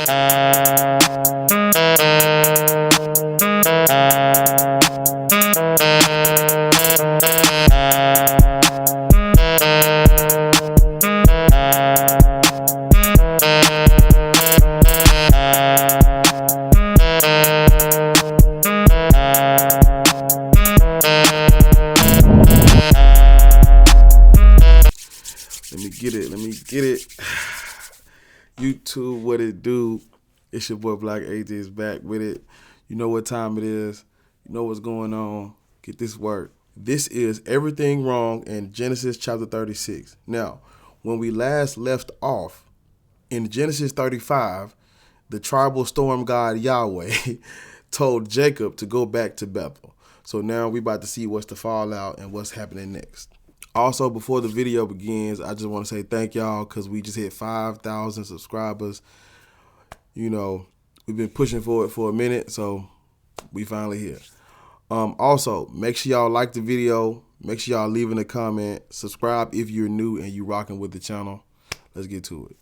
Let me get it. YouTube, what it do? It's your boy Black Atheist back with it. You know what time it is. You know what's going on. Get this work. This is everything wrong in Genesis chapter 36. Now, when we last left off in Genesis 35, the tribal storm god Yahweh told Jacob to go back to Bethel. So now we about to see what's the fallout and what's happening next. Also, before the video begins, I just want to say thank y'all because we just hit 5,000 subscribers. You know, we've been pushing for it for a minute, so we finally here. Also, make sure y'all like the video. Make sure y'all leaving a comment. Subscribe if you're new and you rocking with the channel. Let's get to it.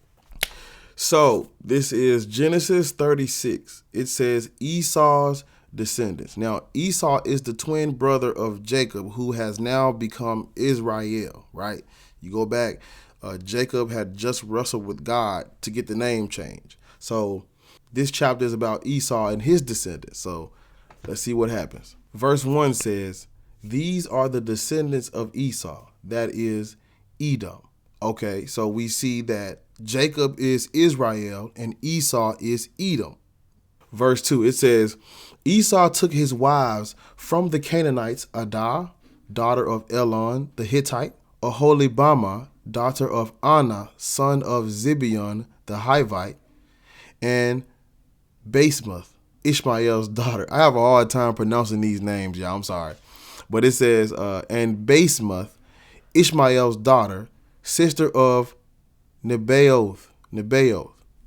So this is Genesis 36. It says Esau's descendants. Now, Esau is the twin brother of Jacob, who has now become Israel, right? You go back, Jacob had just wrestled with God to get the name change. So this chapter is about Esau and his descendants. So let's see what happens. Verse 1 says, these are the descendants of Esau, that is Edom. Okay, so we see that Jacob is Israel and Esau is Edom. Verse 2, it says, Esau took his wives from the Canaanites, Adah, daughter of Elon the Hittite, Oholibamah, daughter of Anna, son of Zibeon the Hivite, and Basemath, Ishmael's daughter. I have a hard time pronouncing these names, y'all. I'm sorry. But it says, and Basemath, Ishmael's daughter, sister of Nebaioth.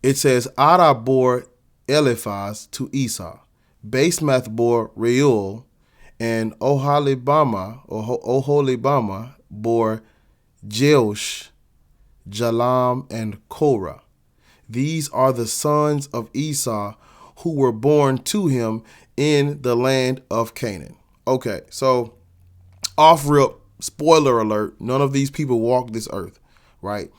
It says, Adah bore Eliphaz to Esau. Basemath bore Reuel, and Oholibamah bore Jeush, Jalam, and Korah. These are the sons of Esau who were born to him in the land of Canaan. Okay, so off rip, spoiler alert, none of these people walk this earth, right?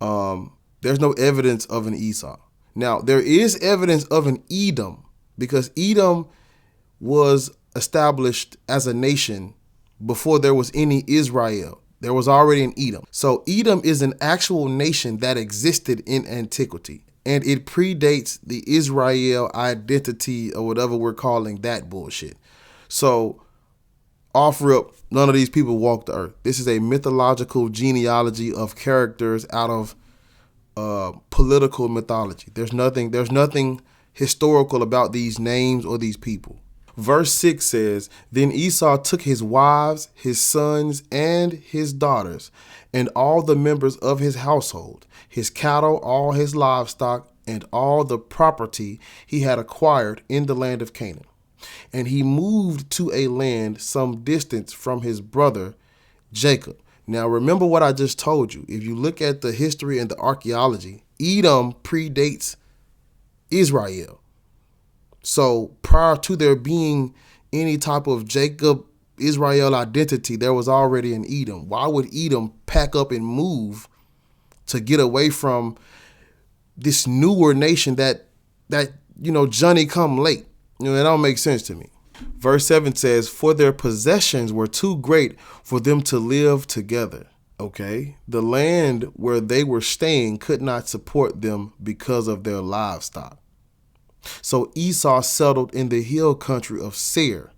There's no evidence of an Esau. Now, there is evidence of an Edom, because Edom was established as a nation before there was any Israel. There was already an Edom. So Edom is an actual nation that existed in antiquity, and it predates the Israel identity or whatever we're calling that bullshit. So off rip, none of these people walk the earth. This is a mythological genealogy of characters out of political mythology. There's nothing historical about these names or these people. Verse 6 says, then Esau took his wives, his sons, and his daughters, and all the members of his household, his cattle, all his livestock, and all the property he had acquired in the land of Canaan. And he moved to a land some distance from his brother Jacob. Now, remember what I just told you. If you look at the history and the archaeology, Edom predates Israel. So prior to there being any type of Jacob Israel identity, there was already an Edom. Why would Edom pack up and move to get away from this newer nation that Johnny come late? It don't make sense to me. Verse 7 says, for their possessions were too great for them to live together. Okay, the land where they were staying could not support them because of their livestock. So Esau settled in the hill country of Seir.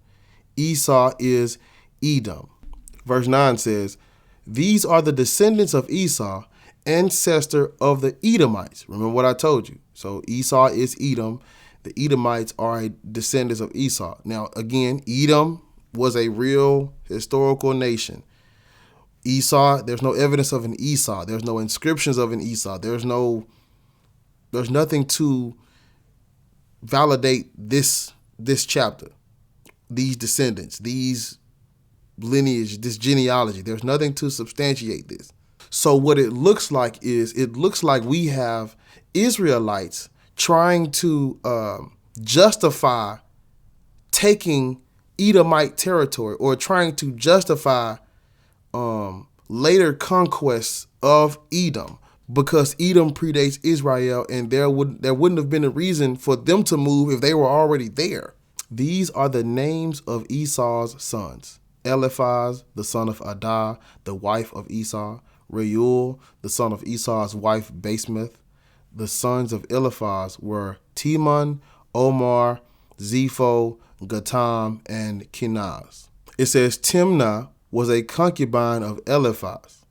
Esau is Edom. Verse 9 says, these are the descendants of Esau, ancestor of the Edomites. Remember what I told you. So Esau is Edom. The Edomites are descendants of Esau. Now, again, Edom was a real historical nation. Esau, there's no evidence of an Esau. There's no inscriptions of an Esau. There's nothing to validate this chapter, these descendants, these lineage, this genealogy. There's nothing to substantiate this. So what it looks like is, we have Israelites trying to justify taking Edomite territory, or trying to justify later conquests of Edom, because Edom predates Israel, and there wouldn't have been a reason for them to move if they were already there. These are the names of Esau's sons: Eliphaz, the son of Adah, the wife of Esau; Reuel, the son of Esau's wife Basemath. The sons of Eliphaz were Teman, Omar, Zepho, Gatam, and Kenaz. It says Timnah was a concubine of Eliphaz,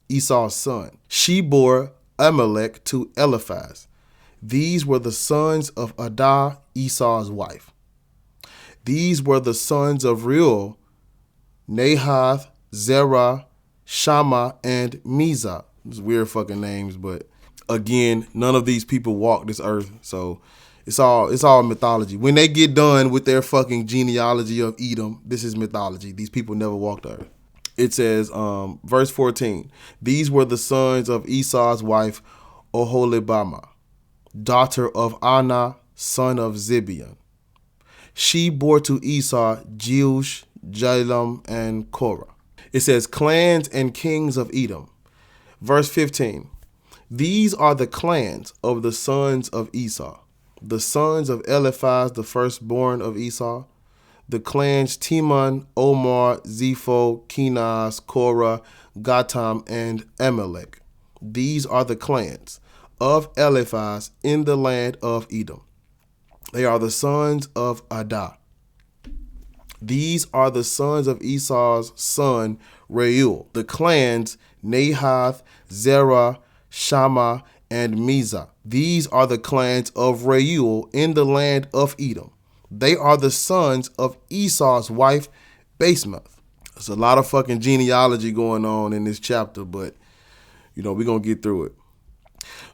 Esau's son. She bore Amalek to Eliphaz. These were the sons of Adah, Esau's wife. These were the sons of Reuel: Nahath, Zerah, Shammah, and Mizah. These weird fucking names, but again, none of these people walk this earth, so it's all mythology. When they get done with their fucking genealogy of Edom, this is mythology. These people never walked the earth. It says, verse 14, these were the sons of Esau's wife Oholibamah, daughter of Anah, son of Zibeon. She bore to Esau Jeush, Jalam, and Korah. It says clans and kings of Edom. Verse 15, these are the clans of the sons of Esau, the sons of Eliphaz, the firstborn of Esau. The clans Teman, Omar, Zepho, Kenaz, Korah, Gatam, and Amalek. These are the clans of Eliphaz in the land of Edom. They are the sons of Adah. These are the sons of Esau's son Reuel. The clans Nahath, Zerah, Shammah, and Mizah. These are the clans of Reuel in the land of Edom. They are the sons of Esau's wife Basemath. There's a lot of fucking genealogy going on in this chapter, but we're going to get through it.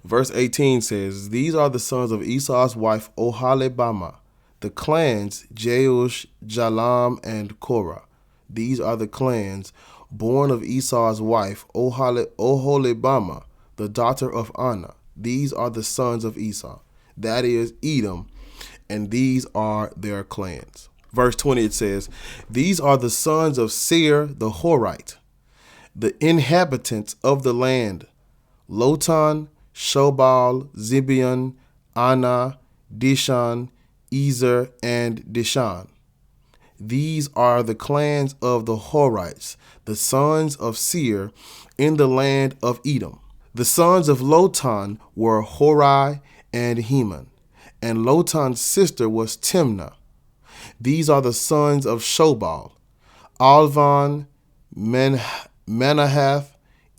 Verse 18 says, these are the sons of Esau's wife Oholibamah, the clans Jeush, Jalam, and Korah. These are the clans born of Esau's wife Oholibamah, the daughter of Anah. These are the sons of Esau, that is Edom, and these are their clans. Verse 20, it says, these are the sons of Seir the Horite, the inhabitants of the land: Lotan, Shobal, Zibeon, Anah, Dishan, Ezer, and Dishan. These are the clans of the Horites, the sons of Seir in the land of Edom. The sons of Lotan were Hori and Heman, and Lotan's sister was Timnah. These are the sons of Shobal: Alvan, Manahath,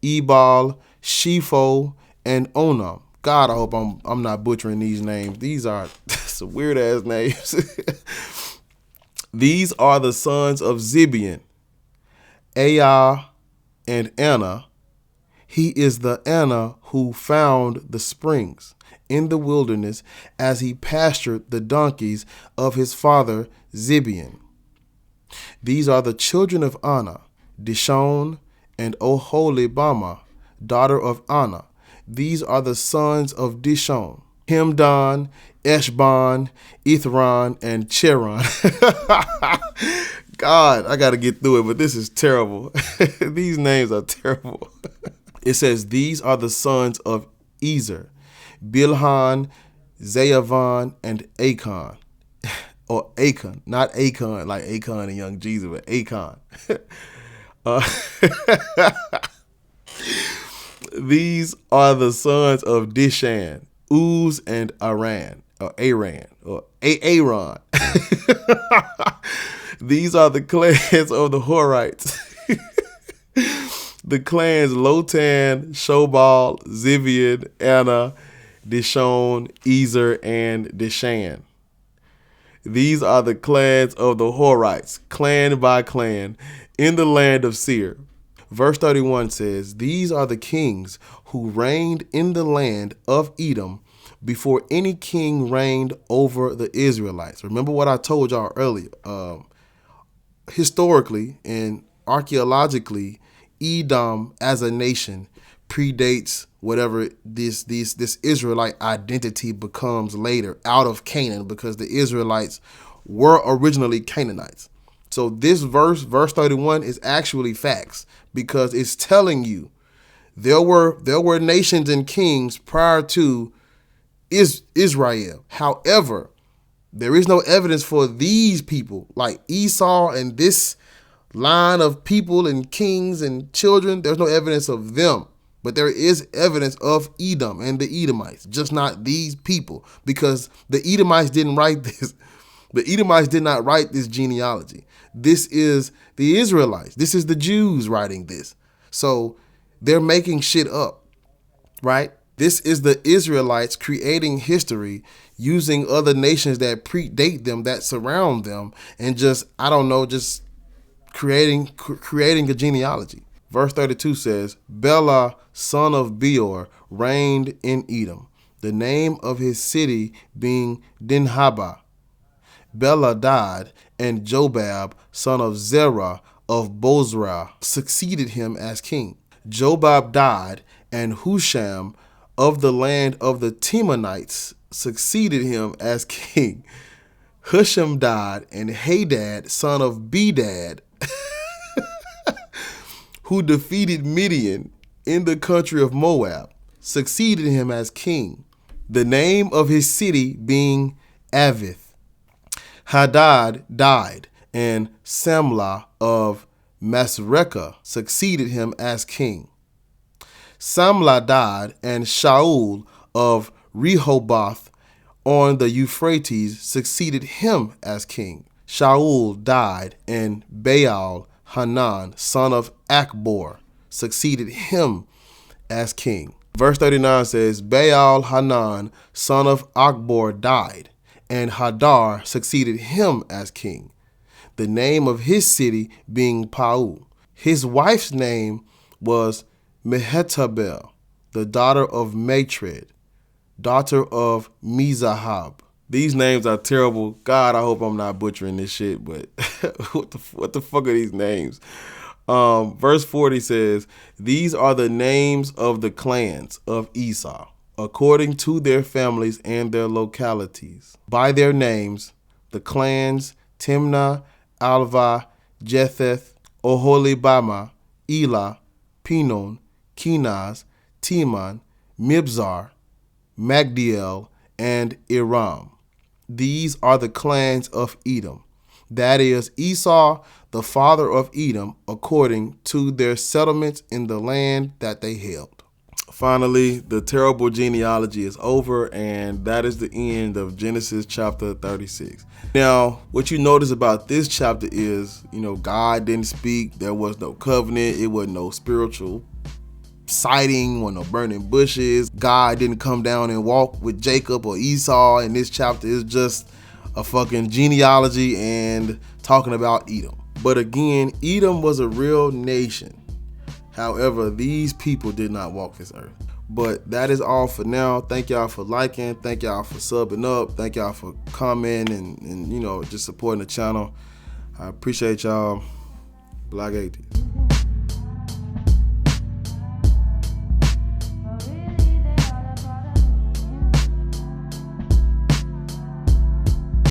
Ebal, Shepho, and Onam. God, I hope I'm not butchering these names. These are some weird ass names. These are the sons of Zibeon: Aiah and Anna. He is the Anna who found the springs in the wilderness as he pastured the donkeys of his father Zibeon. These are the children of Anna: Dishon and Oholibamah, daughter of Anna. These are the sons of Dishon: Hemdan, Eshban, Ithran, and Cheran. God, I got to get through it, but this is terrible. These names are terrible. It says, these are the sons of Ezer: Bilhan, Zayavan, and Achan. Or Achan, not Achan, like Achan and Young Jesus, but Achan. These are the sons of Dishan, Uz, and Aaron. These are the clans of the Horites. The clans Lotan, Shobal, Zibeon, Anna, Dishon, Ezer, and Dishan. These are the clans of the Horites, clan by clan, in the land of Seir. Verse 31 says, these are the kings who reigned in the land of Edom before any king reigned over the Israelites. Remember what I told y'all earlier. Historically and archaeologically, Edom as a nation predates whatever this Israelite identity becomes later out of Canaan, because the Israelites were originally Canaanites. So this verse 31, is actually facts, because it's telling you there were nations and kings prior to Israel. However, there is no evidence for these people like Esau and this line of people and kings and children. There's no evidence of them, but there is evidence of Edom and the Edomites, just not these people, because the Edomites didn't write this. The Edomites did not write this genealogy. This is the Israelites. This is the Jews writing this. So they're making shit up, right? This is the Israelites creating history using other nations that predate them, that surround them, and just creating a genealogy. Verse 32 says, Bela, son of Beor, reigned in Edom, the name of his city being Dinhabah. Bela died, and Jobab, son of Zerah of Bozrah, succeeded him as king. Jobab died, and Husham of the land of the Temanites succeeded him as king. Husham died, and Hadad, son of Bedad, who defeated Midian in the country of Moab, succeeded him as king, the name of his city being Avith. Hadad died, and Samlah of Masrekah succeeded him as king. Samlah died, and Shaul of Rehoboth on the Euphrates succeeded him as king. Shaul died, and Baal Hanan, son of Akbor, succeeded him as king. Verse 39 says, Baal Hanan, son of Akbor, died, and Hadar succeeded him as king, the name of his city being Pau. His wife's name was Mehetabel, the daughter of Matred, daughter of Mizahab. These names are terrible. God, I hope I'm not butchering this shit, but what the fuck are these names? Verse 40 says, these are the names of the clans of Esau, according to their families and their localities. By their names, the clans Timnah, Alva, Jetheth, Oholibama, Elah, Pinon, Kenaz, Teman, Mibzar, Magdiel, and Iram. These are the clans of Edom. That is Esau, the father of Edom, according to their settlements in the land that they held. Finally, the terrible genealogy is over, and that is the end of Genesis chapter 36. Now, what you notice about this chapter is, God didn't speak. There was no covenant. It was no spiritual sighting, or no burning bushes. God didn't come down and walk with Jacob or Esau. In this chapter is just a fucking genealogy and talking about Edom. But again, Edom was a real nation. However, these people did not walk this earth. But that is all for now. Thank y'all for liking. Thank y'all for subbing up. Thank y'all for commenting and just supporting the channel. I appreciate y'all. Black Atheist.